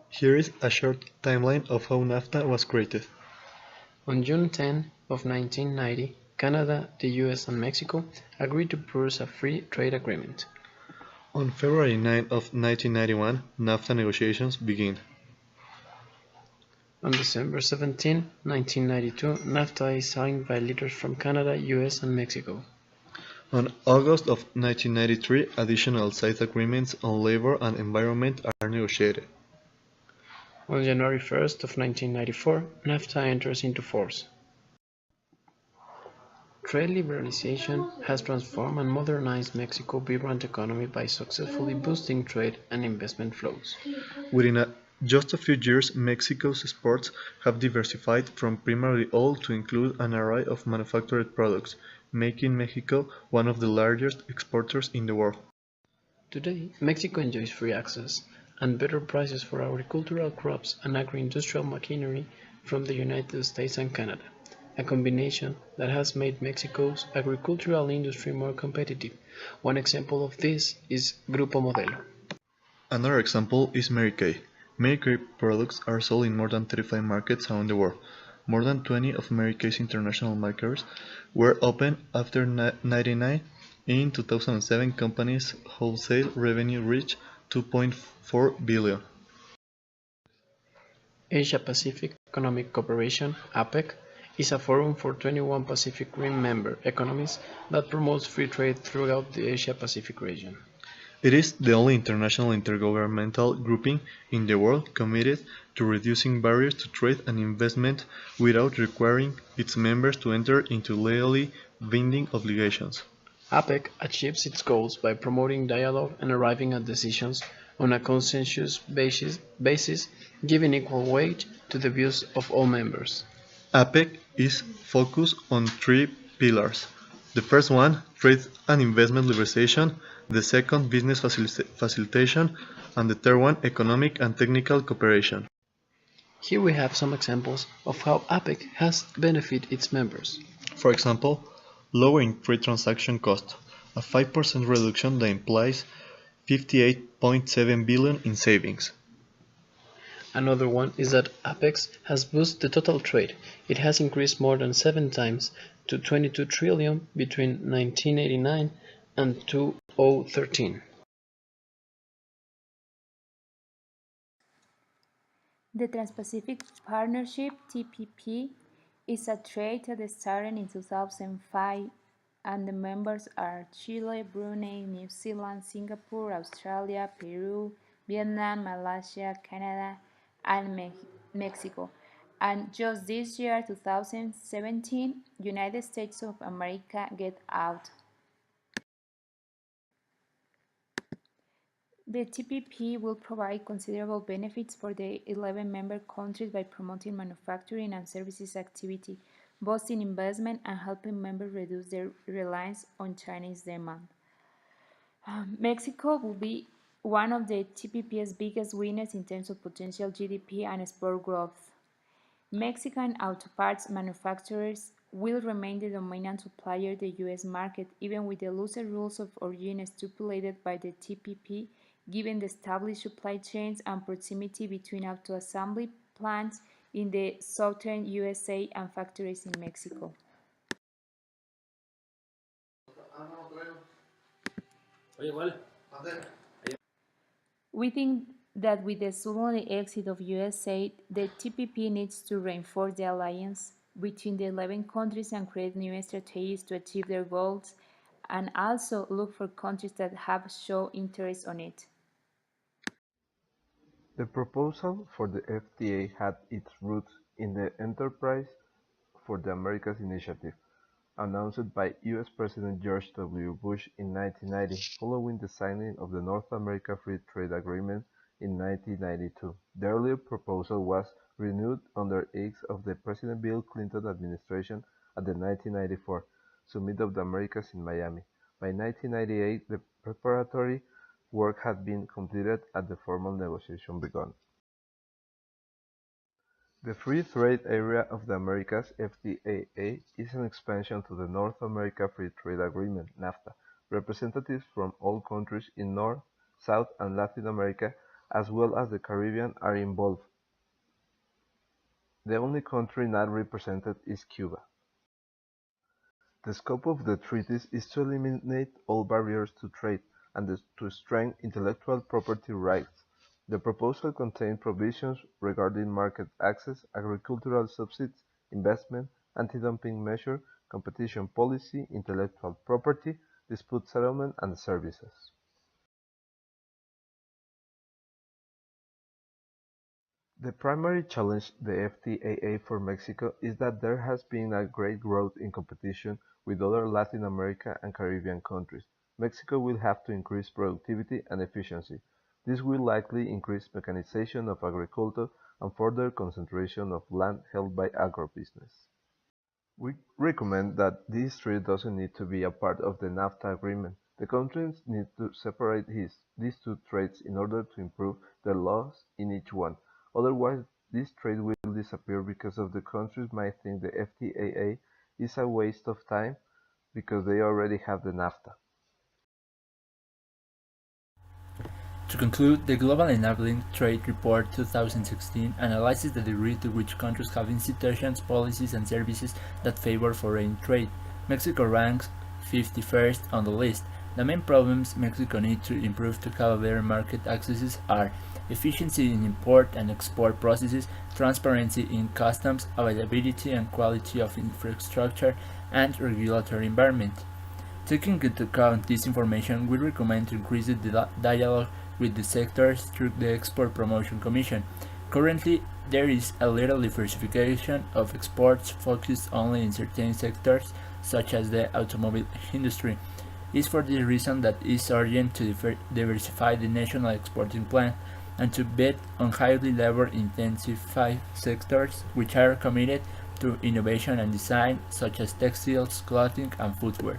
Here is a short timeline of how NAFTA was created. On June 10 of 1990, Canada, the US and Mexico agreed to pursue a free trade agreement. On February 9 of 1991, NAFTA negotiations began. On December 17, 1992, NAFTA is signed by leaders from Canada, US and Mexico. On August of 1993, additional side agreements on labor and environment are negotiated. On January 1st of 1994, NAFTA enters into force. Trade liberalization has transformed and modernized Mexico's vibrant economy by successfully boosting trade and investment flows. Within just a few years, Mexico's exports have diversified from primarily oil to include an array of manufactured products, making Mexico one of the largest exporters in the world. Today, Mexico enjoys free access and better prices for agricultural crops and agri-industrial machinery from the United States and Canada, a combination that has made Mexico's agricultural industry more competitive. One example of this is Grupo Modelo. Another example is Mary Kay. Mary Kay products are sold in more than 35 markets around the world. More than 20 of Mary Kay's international markets were opened after 1999. In 2007, company's wholesale revenue reached 2.4 billion. Asia-Pacific Economic Cooperation (APEC) is a forum for 21 Pacific Rim member economies that promotes free trade throughout the Asia-Pacific region. It is the only international intergovernmental grouping in the world committed to reducing barriers to trade and investment without requiring its members to enter into legally binding obligations. APEC achieves its goals by promoting dialogue and arriving at decisions on a consensus basis, giving equal weight to the views of all members. APEC is focused on three pillars. The first one, trade and investment liberalization, the second, business facilitation, and the third one, economic and technical cooperation. Here we have some examples of how APEC has benefited its members. For example, lowering trade transaction cost, a 5% reduction that implies 58.7 billion in savings. Another one is that APEC has boosted the total trade. It has increased more than 7 times to 22 trillion between 1989 and 2013. The Trans-Pacific Partnership (TPP) is a treaty that started in 2005 and the members are Chile, Brunei, New Zealand, Singapore, Australia, Peru, Vietnam, Malaysia, Canada, and Mexico. And just this year, 2017, United States of America get out. The TPP will provide considerable benefits for the 11 member countries by promoting manufacturing and services activity, boosting investment, and helping members reduce their reliance on Chinese demand. Mexico will be one of the TPP's biggest winners in terms of potential GDP and export growth. Mexican auto parts manufacturers will remain the dominant supplier to the US market, even with the looser rules of origin stipulated by the TPP, given the established supply chains and proximity between auto assembly plants in the southern USA and factories in Mexico. We think that with the sudden exit of USA, the TPP needs to reinforce the alliance between the 11 countries and create new strategies to achieve their goals, and also look for countries that have shown interest on it. The proposal for the FTA had its roots in the Enterprise for the Americas initiative, announced by US President George W. Bush in 1990 following the signing of the North America Free Trade Agreement in 1992. The earlier proposal was renewed under eggs of the President Bill Clinton administration at the 1994 Summit of the Americas in Miami. By 1998, the preparatory work had been completed and the formal negotiation begun. The Free Trade Area of the Americas (FTAA) is an expansion to the North America Free Trade Agreement (NAFTA). Representatives from all countries in North, South, and Latin America as well as the Caribbean, are involved. The only country not represented is Cuba. The scope of the treaties is to eliminate all barriers to trade and to strengthen intellectual property rights. The proposal contains provisions regarding market access, agricultural subsidies, investment, anti-dumping measures, competition policy, intellectual property, dispute settlement, and services. The primary challenge the FTAA for Mexico is that there has been a great growth in competition with other Latin America and Caribbean countries. Mexico will have to increase productivity and efficiency. This will likely increase mechanization of agriculture and further concentration of land held by agribusiness. We recommend that this trade doesn't need to be a part of the NAFTA agreement. The countries need to separate these two trades in order to improve their laws in each one. Otherwise, this trade will disappear because of the countries might think the FTAA is a waste of time because they already have the NAFTA. To conclude, the Global Enabling Trade Report 2016 analyzes the degree to which countries have institutions, policies, and services that favor foreign trade. Mexico ranks 51st on the list. The main problems Mexico needs to improve to have better market accesses are efficiency in import and export processes, transparency in customs, availability and quality of infrastructure, and regulatory environment. Taking into account this information, we recommend to increase the dialogue with the sectors through the Export Promotion Commission. Currently, there is a little diversification of exports focused only in certain sectors, such as the automobile industry. It is for this reason that it is urgent to diversify the national exporting plan and to bet on highly labor-intensive sectors which are committed to innovation and design, such as textiles, clothing, and footwear.